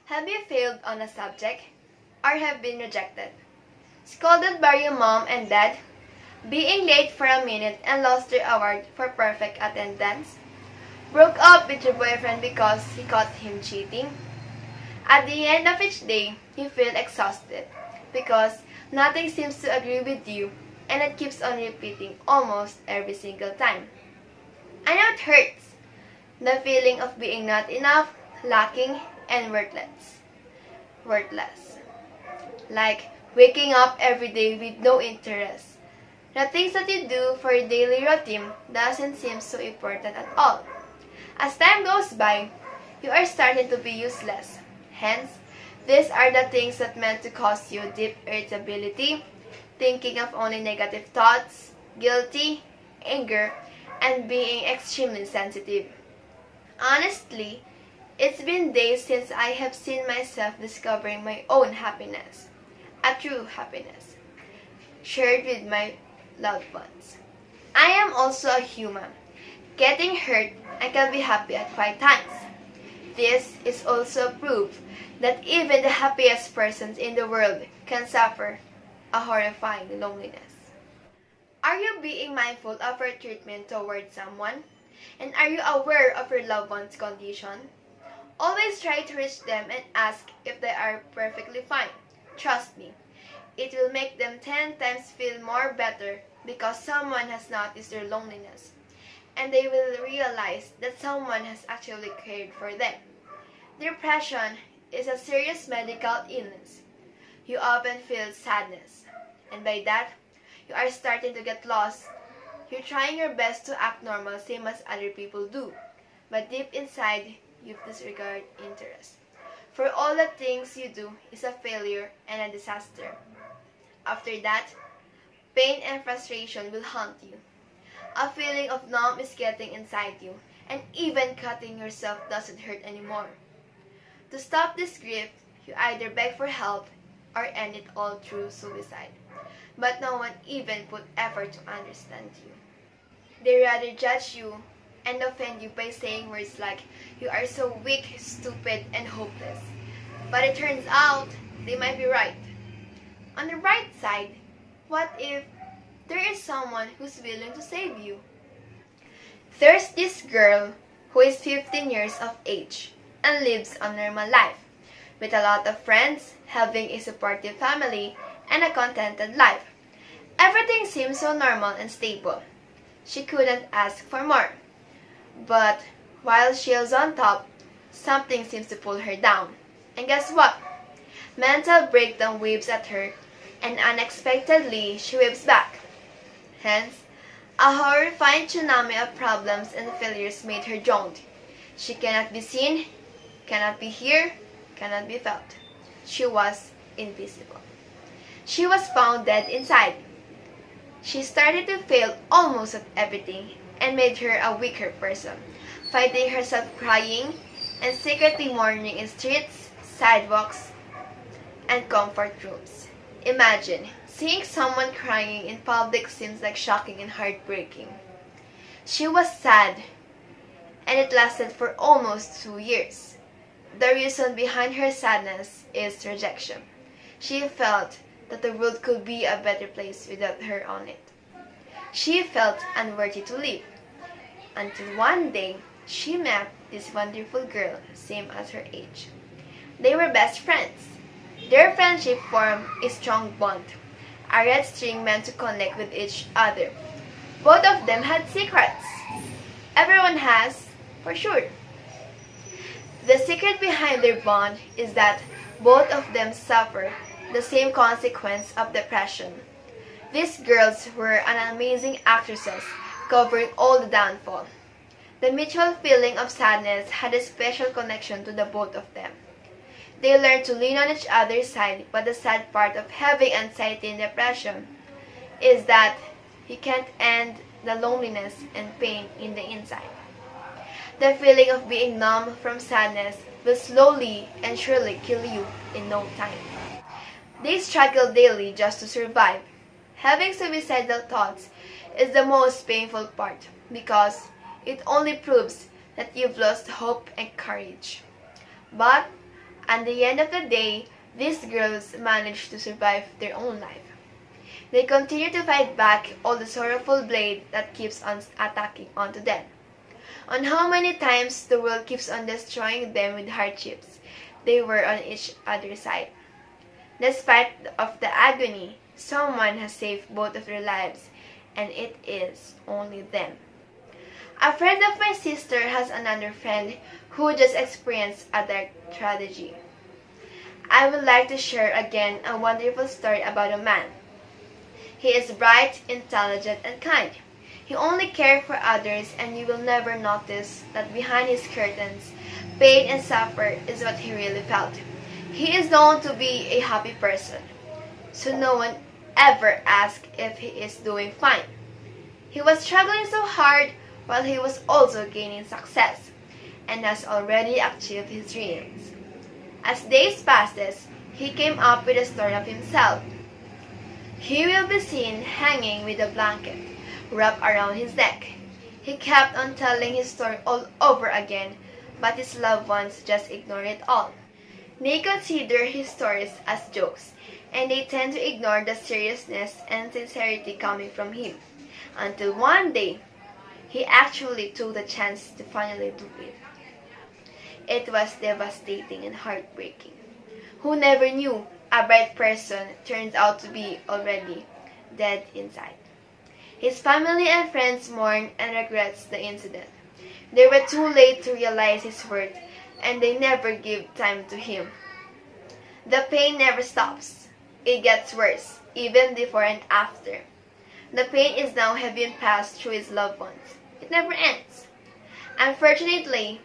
Have you failed on a subject? Or have been rejected? Scolded by your mom and dad? Being late for a minute and lost your award for perfect attendance? Broke up with your boyfriend because he caught him cheating? At the end of each day, you feel exhausted because nothing seems to agree with you and it keeps on repeating almost every single time. I know it hurts. The feeling of being not enough, lacking, and worthless. Like waking up every day with no interest. The things that you do for your daily routine doesn't seem so important at all. As time goes by, you are starting to be useless. Hence, these are the things that meant to cause you deep irritability, thinking of only negative thoughts, guilty, anger, and being extremely sensitive. Honestly, it's been days since I have seen myself discovering my own happiness, a true happiness, shared with my loved ones. I am also a human, getting hurt and can be happy at quiet times. This is also proof that even the happiest persons in the world can suffer a horrifying loneliness. Are you being mindful of your treatment towards someone? And are you aware of your loved one's condition? Always try to reach them and ask if they are perfectly fine. Trust me, it will make them 10 times feel more better because someone has noticed their loneliness and they will realize that someone has actually cared for them. Depression is a serious medical illness. You often feel sadness, and by that, you are starting to get lost. You're trying your best to act normal, same as other people do, but deep inside, you disregard interest. For all the things you do is a failure and a disaster. After that, pain and frustration will haunt you. A feeling of numb is getting inside you, and even cutting yourself doesn't hurt anymore. To stop this grief, you either beg for help or end it all through suicide. But no one even put effort to understand you. They rather judge you and offend you by saying words like, "You are so weak, stupid, and hopeless." But it turns out, they might be right. On the bright side, what if there is someone who's willing to save you? There's this girl who is 15 years of age and lives a normal life, with a lot of friends, having a supportive family, and a contented life. Everything seems so normal and stable. She couldn't ask for more. But while she is on top, something seems to pull her down. And guess what? Mental breakdown waves at her, and unexpectedly she waves back. Hence, a horrifying tsunami of problems and failures made her drowned. She cannot be seen, cannot be heard, cannot be felt. She was invisible. She was found dead inside. She started to fail almost at everything and made her a weaker person, finding herself crying and secretly mourning in streets, sidewalks, and comfort rooms. Imagine, seeing someone crying in public seems like shocking and heartbreaking. She was sad, and it lasted for almost 2 years. The reason behind her sadness is rejection. She felt that the world could be a better place without her on it. She felt unworthy to live, until one day she met this wonderful girl, same as her age. They were best friends. Their friendship formed a strong bond, a red string meant to connect with each other. Both of them had secrets. Everyone has, for sure. The secret behind their bond is that both of them suffer the same consequence of depression. These girls were an amazing actresses, covering all the downfall. The mutual feeling of sadness had a special connection to the both of them. They learned to lean on each other's side, but the sad part of having anxiety and depression is that you can't end the loneliness and pain in the inside. The feeling of being numb from sadness will slowly and surely kill you in no time. They struggle daily just to survive. Having suicidal thoughts is the most painful part because it only proves that you've lost hope and courage. But At the end of the day, these girls manage to survive their own life. They continue to fight back all the sorrowful blade that keeps on attacking onto them. On how many times the world keeps on destroying them with hardships, they were on each other's side. Despite of the agony, someone has saved both of their lives, and it is only them. A friend of my sister has another friend who just experienced a dark tragedy. I would like to share again a wonderful story about a man. He is bright, intelligent, and kind. He only cared for others, and you will never notice that behind his curtains, pain and suffer is what he really felt. He is known to be a happy person, so no one ever asked if he is doing fine. He was struggling so hard while he was also gaining success, and has already achieved his dreams. As days passes, he came up with a story of himself. He will be seen hanging with a blanket wrapped around his neck. He kept on telling his story all over again, but his loved ones just ignore it all. They consider his stories as jokes, and they tend to ignore the seriousness and sincerity coming from him, until one day, he actually took the chance to finally do it. It was devastating and heartbreaking. Who never knew a bright person turns out to be already dead inside? His family and friends mourn and regrets the incident. They were too late to realize his worth, and they never give time to him. The pain never stops. It gets worse, even before and after. The pain is now having passed through his loved ones. It never ends. Unfortunately,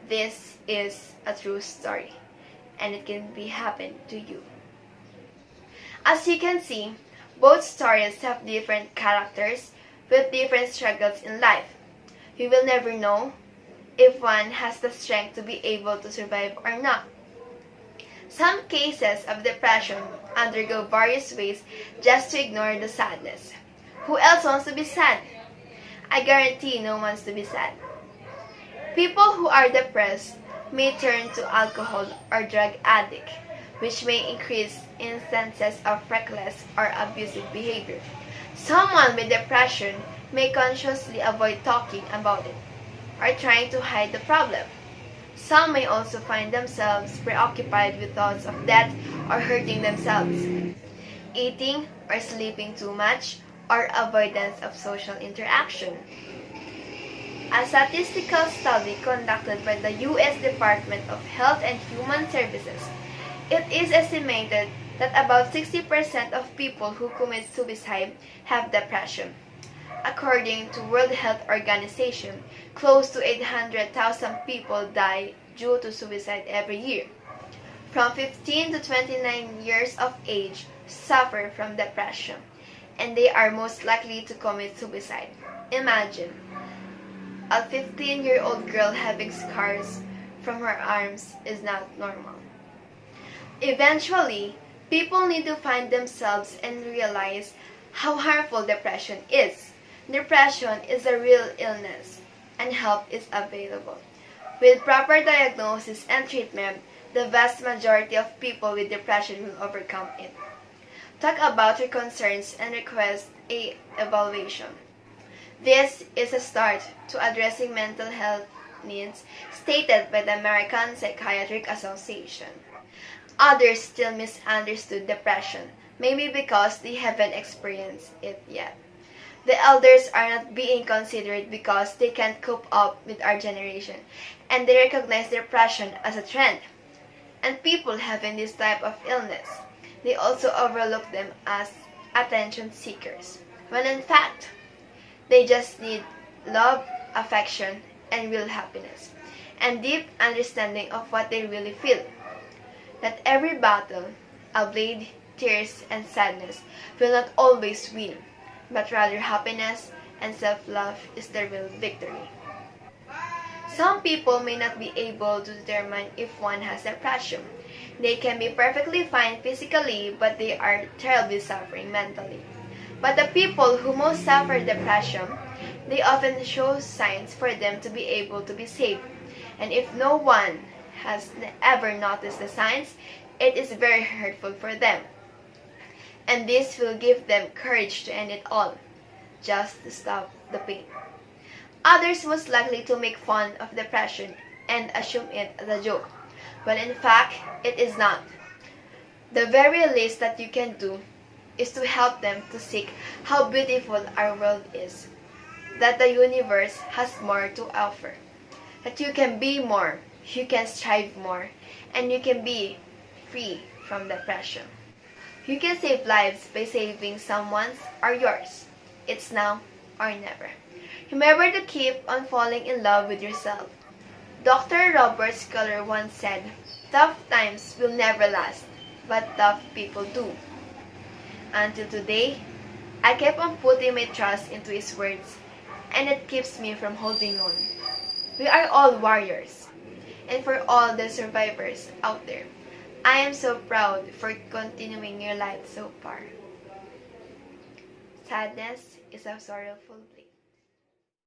this is a true story, and it can be happen to you. As you can see, both stories have different characters with different struggles in life. We will never know if one has the strength to be able to survive or not. Some cases of depression undergo various ways just to ignore the sadness. Who else wants to be sad? I guarantee no one wants to be sad. People who are depressed may turn to alcohol or drug addict, which may increase instances of reckless or abusive behavior. Someone with depression may consciously avoid talking about it or trying to hide the problem. Some may also find themselves preoccupied with thoughts of death or hurting themselves, eating or sleeping too much, or avoidance of social interaction. A statistical study conducted by the U.S. Department of Health and Human Services, it is estimated that about 60% of people who commit suicide have depression. According to World Health Organization, close to 800,000 people die due to suicide every year. From 15 to 29 years of age suffer from depression, and they are most likely to commit suicide. Imagine a 15-year-old girl having scars from her arms is not normal. Eventually, people need to find themselves and realize how harmful depression is. Depression is a real illness, and help is available. With proper diagnosis and treatment, the vast majority of people with depression will overcome it. Talk about your concerns and request an evaluation. This is a start to addressing mental health needs stated by the American Psychiatric Association. Others still misunderstood depression, maybe because they haven't experienced it yet. The elders are not being considered because they can't cope up with our generation, and they recognize depression as a trend. And people having this type of illness, they also overlook them as attention seekers, when in fact, they just need love, affection, and real happiness, and deep understanding of what they really feel. That every battle, albeit tears and sadness, will not always win, but rather happiness and self-love is the real victory. Some people may not be able to determine if one has depression. They can be perfectly fine physically, but they are terribly suffering mentally. But the people who most suffer depression, they often show signs for them to be able to be saved. And if no one has ever noticed the signs, it is very hurtful for them. And this will give them courage to end it all, just to stop the pain. Others most likely to make fun of depression and assume it as a joke, but in fact, it is not. The very least that you can do is to help them to see how beautiful our world is, that the universe has more to offer, that you can be more, you can strive more, and you can be free from depression. You can save lives by saving someone's or yours. It's now or never. Remember to keep on falling in love with yourself. Dr. Robert Sculler once said, "Tough times will never last, but tough people do." Until today, I kept on putting my trust into his words, and it keeps me from holding on. We are all warriors, and for all the survivors out there, I am so proud for continuing your life so far. Sadness is a sorrowful bliss.